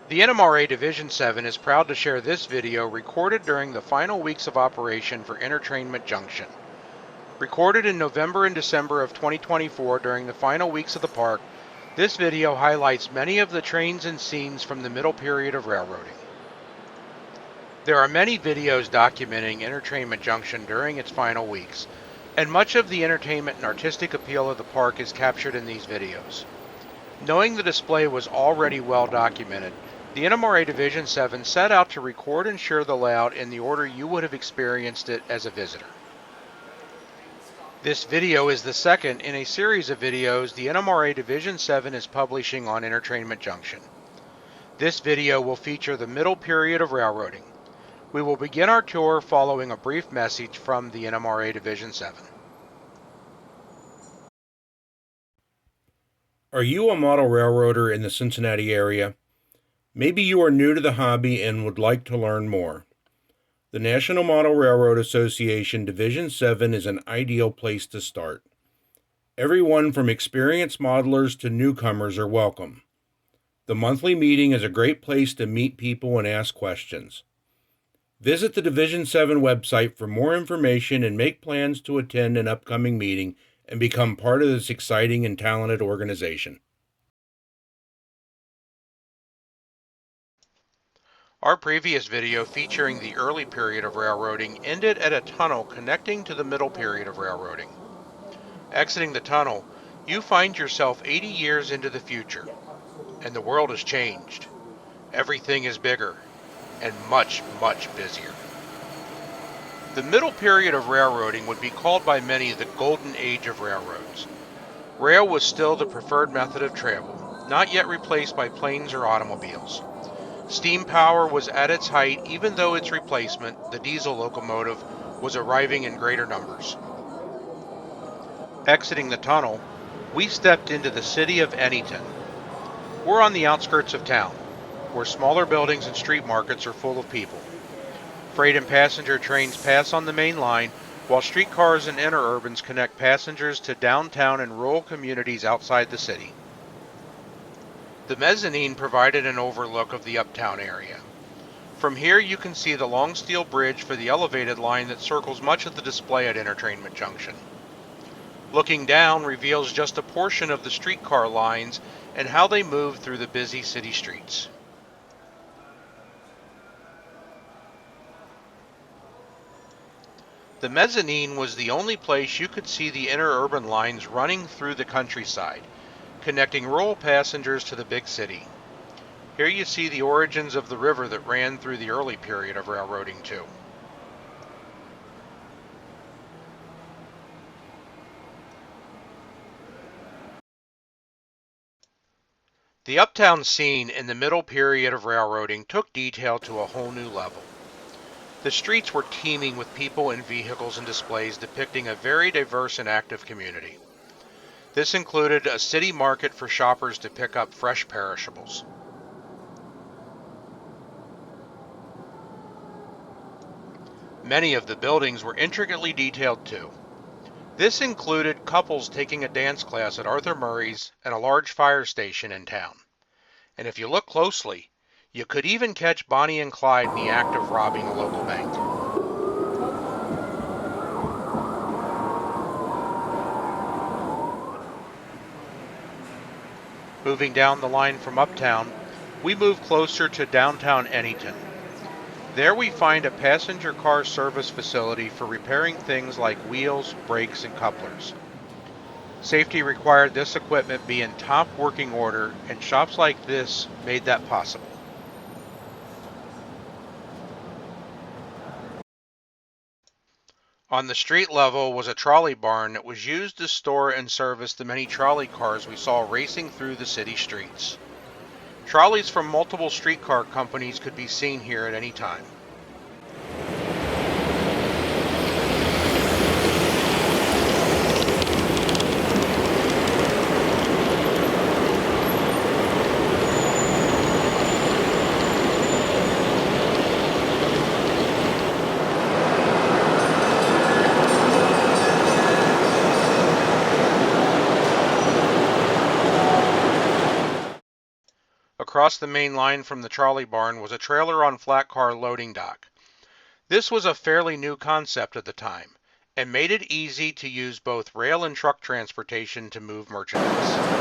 The NMRA Division 7 is proud to share this video recorded during the final weeks of operation for Entertrainment Junction. Recorded in November and December of 2024 during the final weeks of the park, this video highlights many of the trains and scenes from the middle period of railroading. There are many videos documenting Entertainment Junction during its final weeks, and much of the entertainment and artistic appeal of the park is captured in these videos. Knowing the display was already well documented, the NMRA Division 7 set out to record and share the layout in the order you would have experienced it as a visitor. This video is the second in a series of videos the NMRA Division 7 is publishing on Entertainment Junction. This video will feature the middle period of railroading. We will begin our tour following a brief message from the NMRA Division 7. Are you a model railroader in the Cincinnati area? Maybe you are new to the hobby and would like to learn more. The National Model Railroad Association Division 7 is an ideal place to start. Everyone from experienced modelers to newcomers are welcome. The monthly meeting is a great place to meet people and ask questions. Visit the Division 7 website for more information and make plans to attend an upcoming meeting and become part of this exciting and talented organization. Our previous video featuring the early period of railroading ended at a tunnel connecting to the middle period of railroading. Exiting the tunnel, you find yourself 80 years into the future, and the world has changed. Everything is bigger and much, much busier. The middle period of railroading would be called by many the golden age of railroads. Rail was still the preferred method of travel, not yet replaced by planes or automobiles. Steam power was at its height, even though its replacement, the diesel locomotive, was arriving in greater numbers. Exiting the tunnel, we stepped into the city of Anyton. We're on the outskirts of town, where smaller buildings and street markets are full of people. Freight and passenger trains pass on the main line, while streetcars and interurbans connect passengers to downtown and rural communities outside the city. The mezzanine provided an overlook of the Uptown area. From here you can see the long steel bridge for the elevated line that circles much of the display at Entertainment Junction. Looking down reveals just a portion of the streetcar lines and how they move through the busy city streets. The mezzanine was the only place you could see the interurban lines running through the countryside, connecting rural passengers to the big city. Here you see the origins of the river that ran through the early period of railroading too. The Uptown scene in the middle period of railroading took detail to a whole new level. The streets were teeming with people and vehicles and displays depicting a very diverse and active community. This included a city market for shoppers to pick up fresh perishables. Many of the buildings were intricately detailed too. This included couples taking a dance class at Arthur Murray's and a large fire station in town. And if you look closely, you could even catch Bonnie and Clyde in the act of robbing a local bank. Moving down the line from Uptown, we move closer to downtown Anyton. There we find a passenger car service facility for repairing things like wheels, brakes, and couplers. Safety required this equipment be in top working order, and shops like this made that possible. On the street level was a trolley barn that was used to store and service the many trolley cars we saw racing through the city streets. Trolleys from multiple streetcar companies could be seen here at any time. across the main line from the trolley barn was a trailer on flat car loading dock. This was a fairly new concept at the time, and made it easy to use both rail and truck transportation to move merchandise.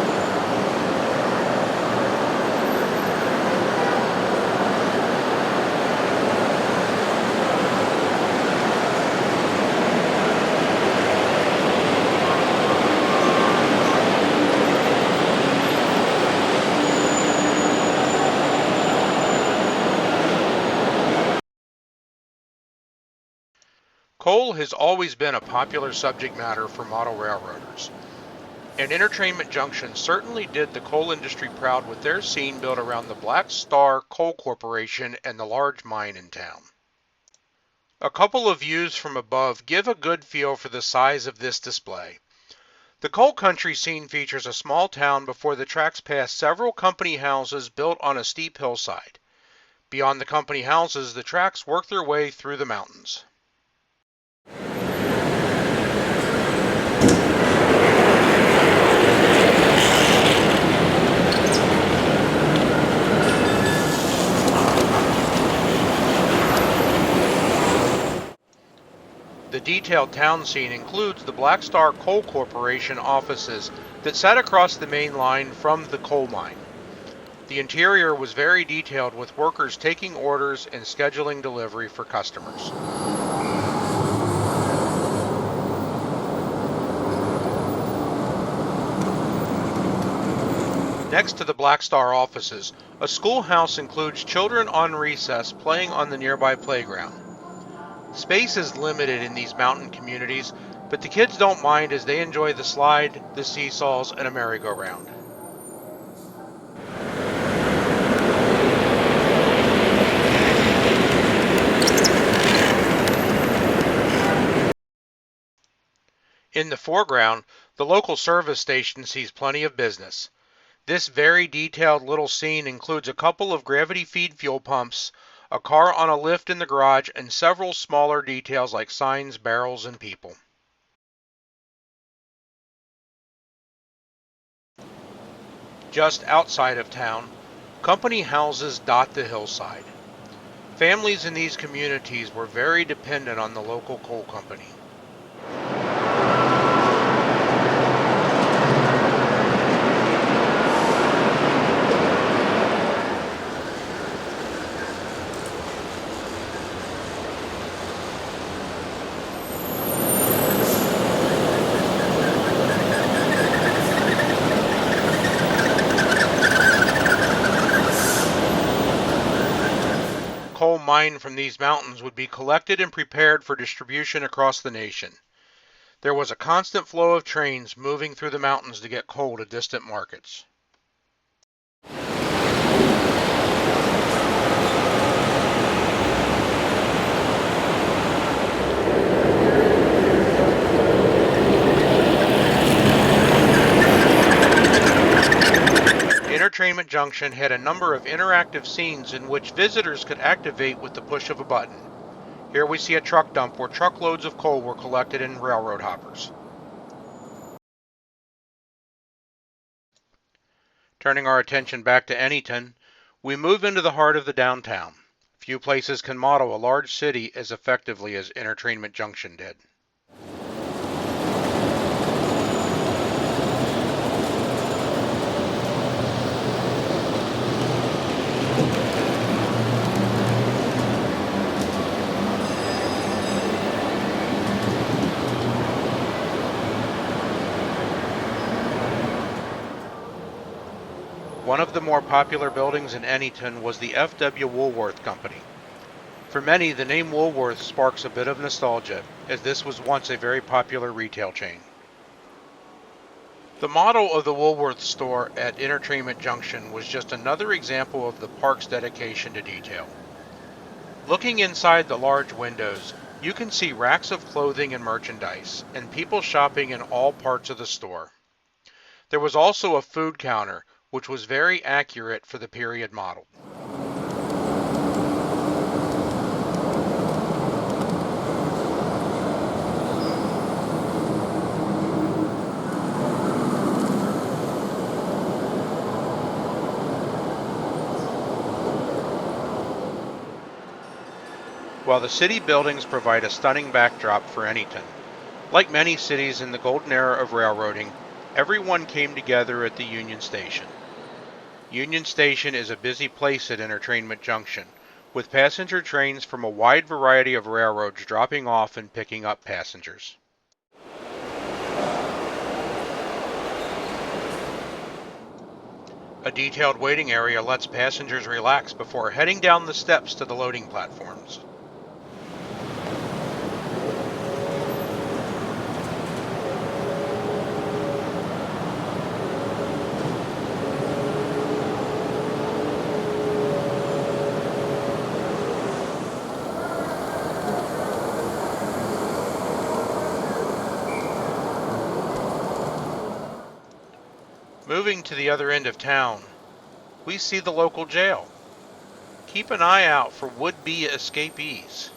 Coal has always been a popular subject matter for model railroaders, and Entertrainment Junction certainly did the coal industry proud with their scene built around the Black Star Coal Corporation and the large mine in town. A couple of views from above give a good feel for the size of this display. The coal country scene features a small town before the tracks pass several company houses built on a steep hillside. Beyond the company houses, the tracks work their way through the mountains. The detailed town scene includes the Black Star Coal Corporation offices that sat across the main line from the coal mine. The interior was very detailed, with workers taking orders and scheduling delivery for customers. Next to the Black Star offices, a schoolhouse includes children on recess playing on the nearby playground. Space is limited in these mountain communities, but the kids don't mind as they enjoy the slide, the seesaws, and a merry-go-round. In the foreground, the local service station sees plenty of business. This very detailed little scene includes a couple of gravity-feed fuel pumps, a car on a lift in the garage, and several smaller details like signs, barrels, and people. Just outside of town, company houses dot the hillside. Families in these communities were very dependent on the local coal company. Coal mined from these mountains would be collected and prepared for distribution across the nation. There was a constant flow of trains moving through the mountains to get coal to distant markets. Entertrainment Junction had a number of interactive scenes in which visitors could activate with the push of a button. Here we see a truck dump where truckloads of coal were collected in railroad hoppers. Turning our attention back to Anyton, we move into the heart of the downtown. Few places can model a large city as effectively as Entertrainment Junction did. One of the more popular buildings in Anyton was the F.W. Woolworth Company. For many, the name Woolworth sparks a bit of nostalgia, as this was once a very popular retail chain. The model of the Woolworth store at Entertainment Junction was just another example of the park's dedication to detail. Looking inside the large windows, you can see racks of clothing and merchandise, and people shopping in all parts of the store. There was also a food counter, which was very accurate for the period model. while the city buildings provide a stunning backdrop for Anyton. Like many cities in the golden era of railroading, everyone came together at the Union Station. Union Station is a busy place at Entertrainment Junction, with passenger trains from a wide variety of railroads dropping off and picking up passengers. A detailed waiting area lets passengers relax before heading down the steps to the loading platforms. Moving to the other end of town, we see the local jail. Keep an eye out for would-be escapees.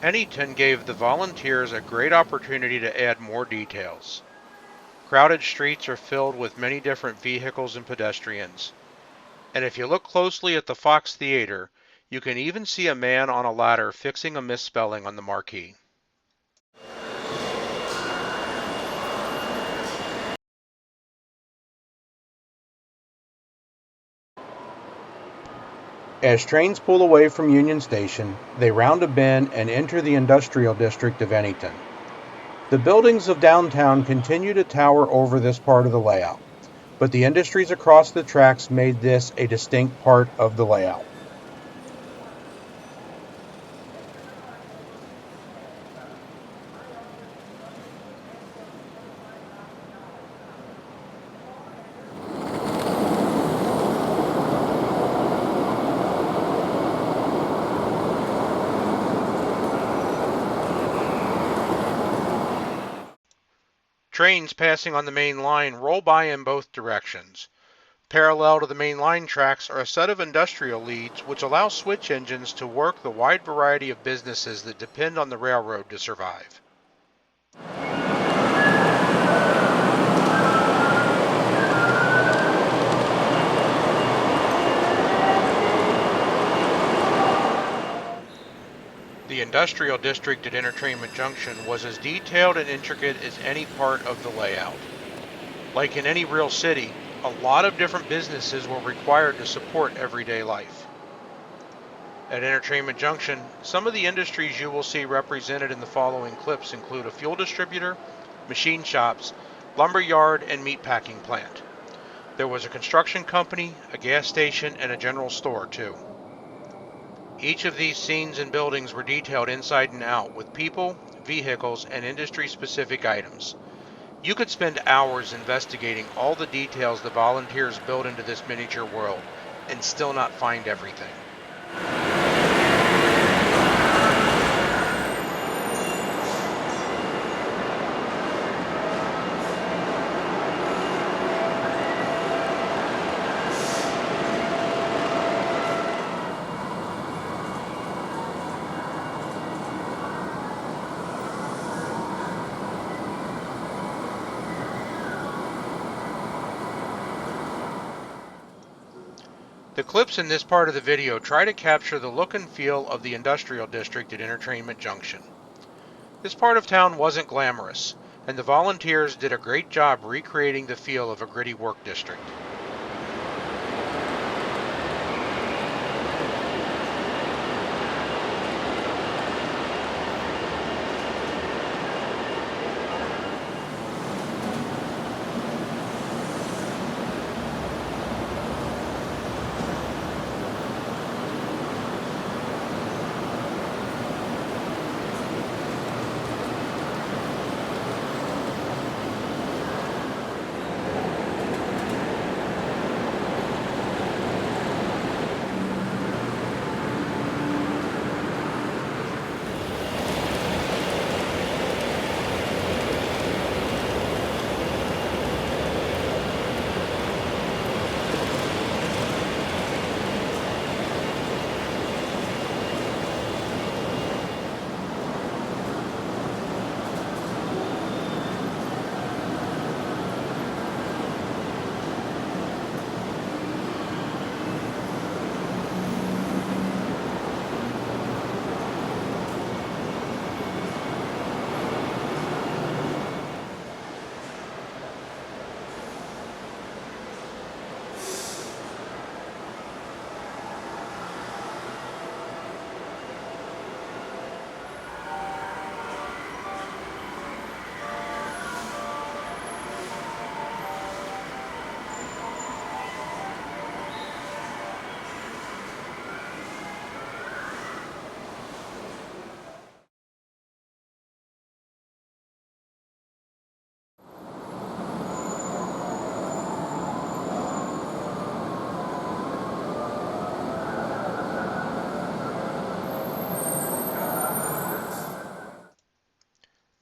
Anyton gave the volunteers a great opportunity to add more details. Crowded streets are filled with many different vehicles and pedestrians. And if you look closely at the Fox Theater, you can even see a man on a ladder fixing a misspelling on the marquee. As trains pull away from Union Station, they round a bend and enter the industrial district of Anyton. The buildings of downtown continue to tower over this part of the layout, but the industries across the tracks made this a distinct part of the layout. Trains passing on the main line roll by in both directions. Parallel to the main line tracks are a set of industrial leads which allow switch engines to work the wide variety of businesses that depend on the railroad to survive. The industrial district at Entertainment Junction was as detailed and intricate as any part of the layout. Like in any real city, a lot of different businesses were required to support everyday life. At Entertainment Junction, some of the industries you will see represented in the following clips include a fuel distributor, machine shops, lumber yard, and meat packing plant. There was a construction company, a gas station, and a general store too. Each of these scenes and buildings were detailed inside and out with people, vehicles, and industry-specific items. You could spend hours investigating all the details the volunteers built into this miniature world and still not find everything. The clips in this part of the video try to capture the look and feel of the industrial district at Entertainment Junction. This part of town wasn't glamorous, and the volunteers did a great job recreating the feel of a gritty work district.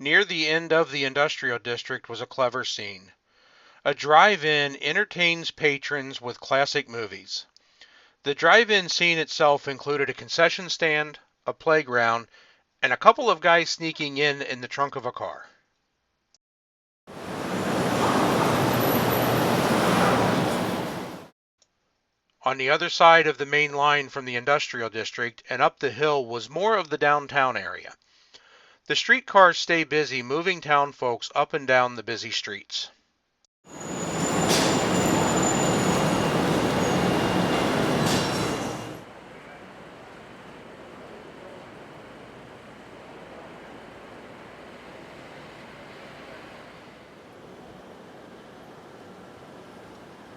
Near the end of the industrial district was a clever scene. A drive-in entertains patrons with classic movies. The drive-in scene itself included a concession stand, a playground, and a couple of guys sneaking in the trunk of a car. On the other side of the main line from the industrial district and up the hill was more of the downtown area. The streetcars stay busy moving town folks up and down the busy streets.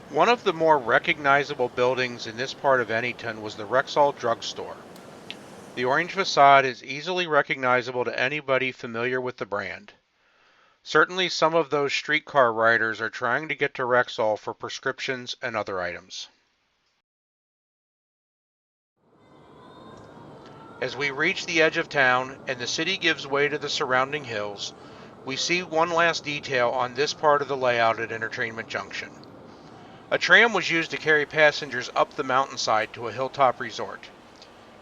One of the more recognizable buildings in this part of Anyton was the Rexall drugstore. The orange facade is easily recognizable to anybody familiar with the brand. Certainly some of those streetcar riders are trying to get to Rexall for prescriptions and other items. As we reach the edge of town and the city gives way to the surrounding hills, we see one last detail on this part of the layout at Entertainment Junction. A tram was used to carry passengers up the mountainside to a hilltop resort.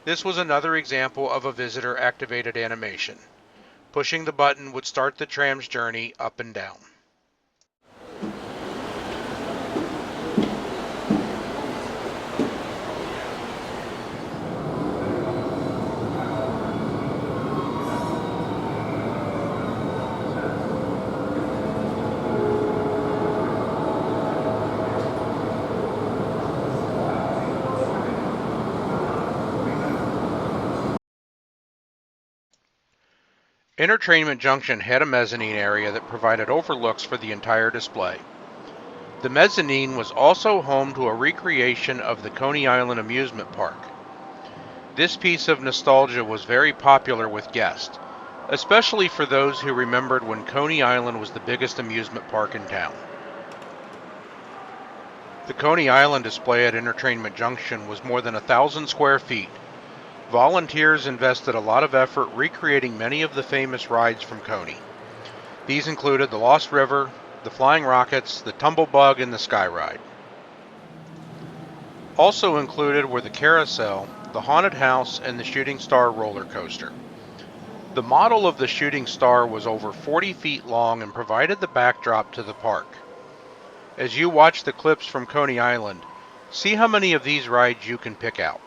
This was another example of a visitor-activated animation. Pushing the button would start the tram's journey up and down. Entertainment Junction had a mezzanine area that provided overlooks for the entire display. The mezzanine was also home to a recreation of the Coney Island amusement park. This piece of nostalgia was very popular with guests, especially for those who remembered when Coney Island was the biggest amusement park in town. The Coney Island display at Entertainment Junction was more than 1,000 square feet. Volunteers invested a lot of effort recreating many of the famous rides from Coney. These included the Lost River, the Flying Rockets, the Tumblebug, and the Sky Ride. Also included were the Carousel, the Haunted House, and the Shooting Star roller coaster. The model of the Shooting Star was over 40 feet long and provided the backdrop to the park. As you watch the clips from Coney Island, see how many of these rides you can pick out.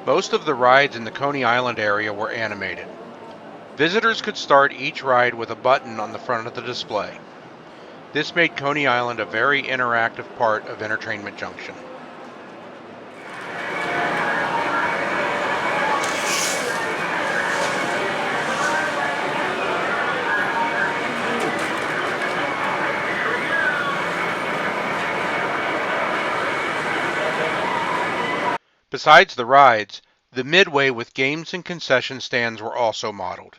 Most of the rides in the Coney Island area were animated. Visitors could start each ride with a button on the front of the display. This made Coney Island a very interactive part of Entertainment Junction. Besides the rides, the midway with games and concession stands were also modeled.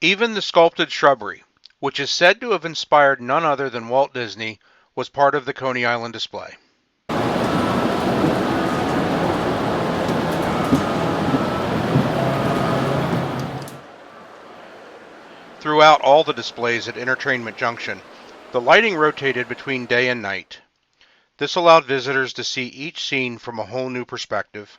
Even the sculpted shrubbery, which is said to have inspired none other than Walt Disney, was part of the Coney Island display. Throughout all the displays at Entertainment Junction, the lighting rotated between day and night. This allowed visitors to see each scene from a whole new perspective.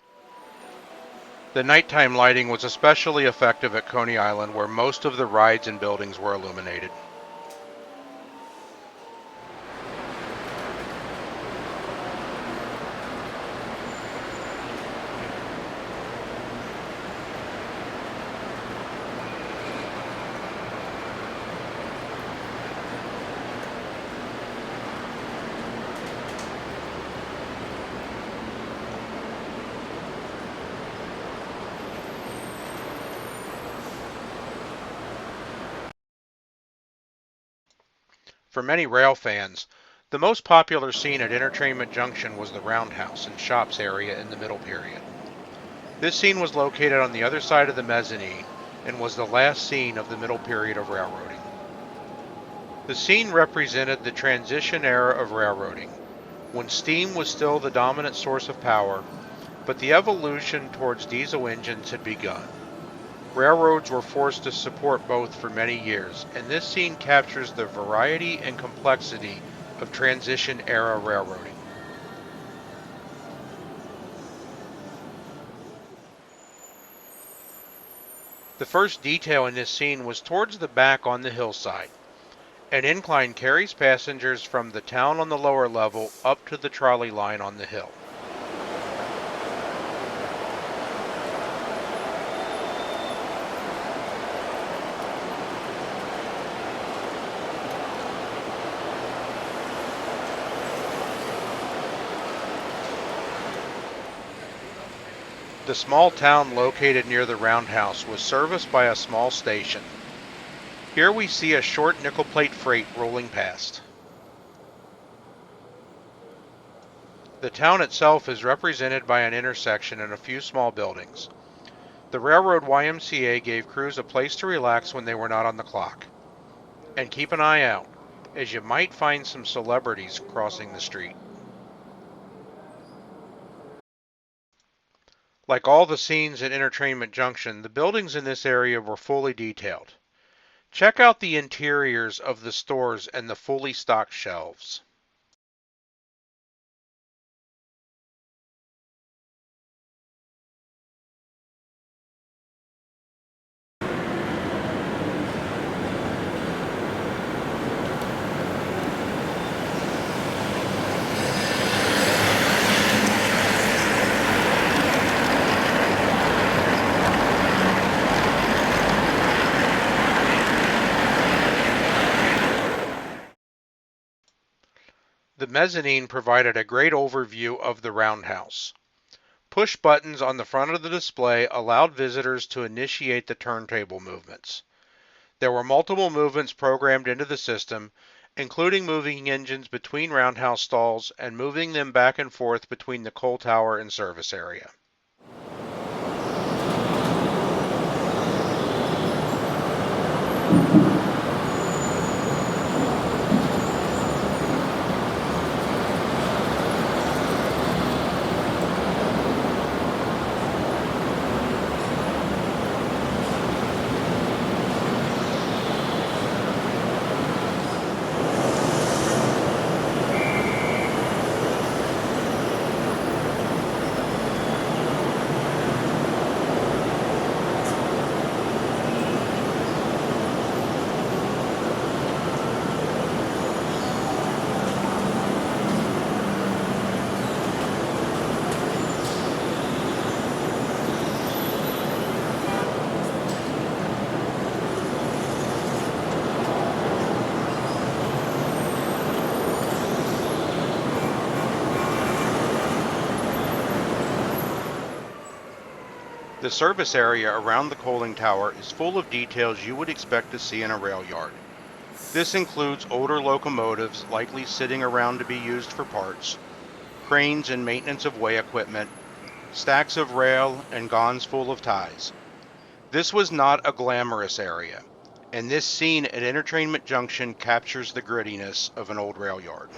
The nighttime lighting was especially effective at Coney Island, where most of the rides and buildings were illuminated. For many rail fans, the most popular scene at Entertainment Junction was the Roundhouse and shops area in the middle period. This scene was located on the other side of the mezzanine and was the last scene of the middle period of railroading. The scene represented the transition era of railroading, when steam was still the dominant source of power, but the evolution towards diesel engines had begun. Railroads were forced to support both for many years, and this scene captures the variety and complexity of transition era railroading. The first detail in this scene was towards the back on the hillside. An incline carries passengers from the town on the lower level up to the trolley line on the hill. The small town located near the Roundhouse was serviced by a small station. Here we see a short nickel plate freight rolling past. The town itself is represented by an intersection and a few small buildings. The Railroad YMCA gave crews a place to relax when they were not on the clock. And keep an eye out, as you might find some celebrities crossing the street. Like all the scenes at Entertainment Junction, the buildings in this area were fully detailed. Check out the interiors of the stores and the fully stocked shelves. The mezzanine provided a great overview of the Roundhouse. Push buttons on the front of the display allowed visitors to initiate the turntable movements. There were multiple movements programmed into the system, including moving engines between Roundhouse stalls and moving them back and forth between the coal tower and service area. The service area around the coaling tower is full of details you would expect to see in a rail yard. This includes older locomotives likely sitting around to be used for parts, cranes and maintenance of way equipment, stacks of rail, and gongs full of ties. This was not a glamorous area, and this scene at Entertrainment Junction captures the grittiness of an old rail yard.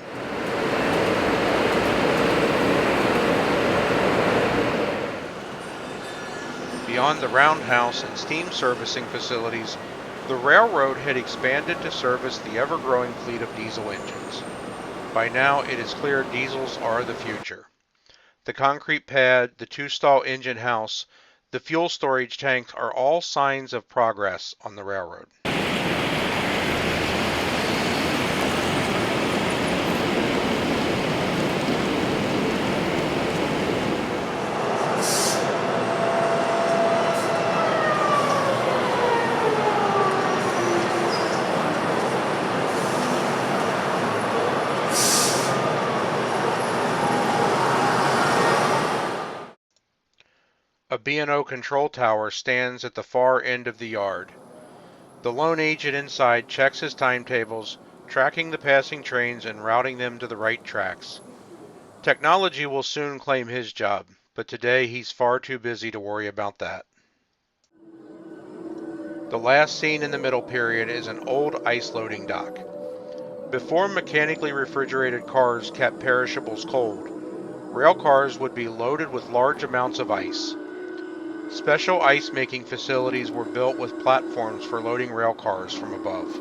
Beyond the Roundhouse and steam servicing facilities, the railroad had expanded to service the ever-growing fleet of diesel engines. By now, it is clear diesels are the future. The concrete pad, the two-stall engine house, the fuel storage tanks are all signs of progress on the railroad. A B&O control tower stands at the far end of the yard. The lone agent inside checks his timetables, tracking the passing trains and routing them to the right tracks. Technology will soon claim his job, but today he's far too busy to worry about that. The last scene in the middle period is an old ice loading dock. Before mechanically refrigerated cars kept perishables cold, rail cars would be loaded with large amounts of ice. Special ice-making facilities were built with platforms for loading rail cars from above.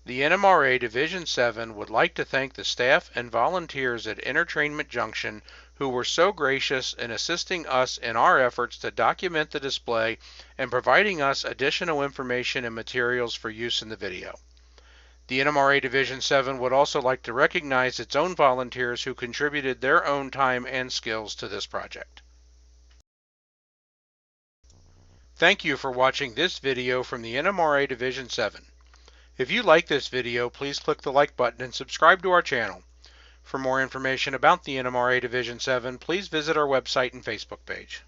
The NMRA Division 7 would like to thank the staff and volunteers at Entertrainment Junction who were so gracious in assisting us in our efforts to document the display and providing us additional information and materials for use in the video. The NMRA Division 7 would also like to recognize its own volunteers who contributed their own time and skills to this project. Thank you for watching this video from the NMRA Division 7. If you like this video, please click the like button and subscribe to our channel. For more information about the NMRA Division 7, please visit our website and Facebook page.